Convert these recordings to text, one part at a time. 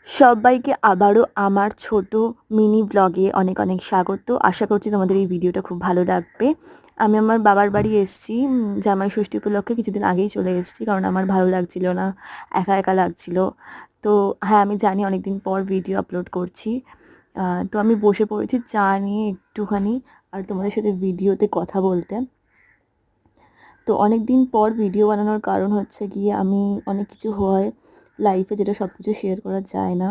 সবাইকে আবারও আমার ছোট মিনি ব্লগে অনেক অনেক স্বাগত। আশা করছি তোমাদের এই ভিডিওটা খুব ভালো লাগবে। আমি আমার বাবার বাড়ি এসেছি জামাই ষষ্ঠী উপলক্ষে কিছুদিন আগেই চলে এসেছি, কারণ আমার ভালো লাগছিল না, একা একা লাগছিল। তো হ্যাঁ, আমি জানি অনেকদিন পর ভিডিও আপলোড করছি। তো আমি বসে পড়েছি চা নিয়ে একটুখানি, আর তোমাদের সাথে ভিডিওতে কথা বলতে। তো অনেক দিন পর ভিডিও বানানোর কারণ হচ্ছে গিয়ে আমি অনেক কিছু হয় লাইফে যেটা সব কিছু শেয়ার করা যায় না।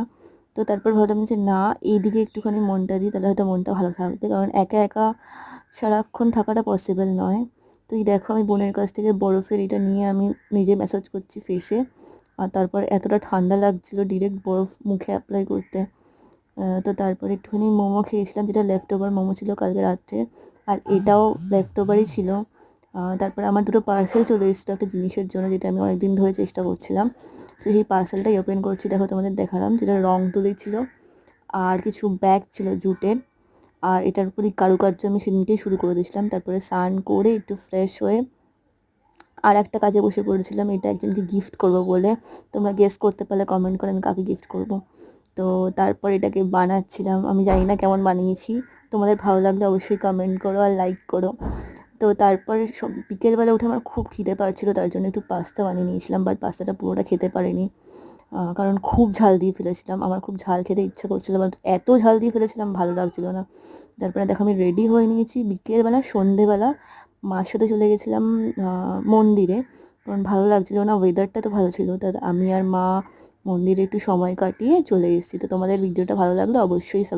তো তারপর ভাবলাম যে না, এইদিকে একটুখানি মনটা দিই, তাহলে হয়তো মনটা ভালো থাকবে, কারণ একা একা সারাক্ষণ থাকাটা পসিবল নয়। তো এই দেখো, আমি বোনের কাছ থেকে বরফের এটা নিয়ে আমি নিজে ম্যাসাজ করছি ফেসে। আর তারপর এতটা ঠান্ডা লাগছিল ডিরেক্ট বরফ মুখে অ্যাপ্লাই করতে। তো তারপর একটুখানি মোমো খেয়েছিলাম, যেটা লেফট ওভার মোমো ছিল কালকে রাত্রে, আর এটাও লেফট ওভারই ছিল। তারপরে আমার দুটো পার্সেল চলে এসেছিলো একটা জিনিসের জন্য, যেটা আমি অনেকদিন ধরে চেষ্টা করছিলাম। তো সেই পার্সেলটাই ওপেন করছি, দেখো তোমাদের দেখালাম, যেটা রং তুলি ছিল আর কিছু ব্যাগ ছিল জুটের। আর এটার উপরই কারুকার্য আমি সেদিনকেই শুরু করে দিয়েছিলাম। তারপরে স্নান করে একটু ফ্রেশ হয়ে আর একটা কাজে বসে পড়েছিলাম, এটা একজনকে গিফট করব বলে। তোমরা গেস করতে পারলে কমেন্ট করে আমি কাকে গিফট করব। তো তারপর এটাকে বানাচ্ছিলাম, আমি জানি না কেমন বানিয়েছি, তোমাদের ভালো লাগলে অবশ্যই কমেন্ট করো আর লাইক করো। তো তারপরে সব বিকেলবেলা উঠে আমার খুব খিদে পাচ্ছিলো, তার জন্য একটু পাস্তা বানিয়ে নিয়েছিলাম, বাট পাস্তাটা পুরোটা খেতে পারিনি, কারণ খুব ঝাল দিয়ে ফেলেছিলাম। আমার খুব ঝাল খেতে ইচ্ছা করছিলো, বাট এত ঝাল দিয়ে ফেলেছিলাম ভালো লাগছিলো না। তারপরে দেখো আমি রেডি হয়ে নিয়েছি, বিকেলবেলা সন্ধেবেলা মার সাথে চলে গেছিলাম মন্দিরে, কারণ ভালো লাগছিলো না, ওয়েদারটা তো ভালো ছিল। তা আমি আর মা মন্দিরে একটু সময় কাটিয়ে চলে এসেছি। তো তোমাদের ভিডিওটা ভালো লাগলে অবশ্যই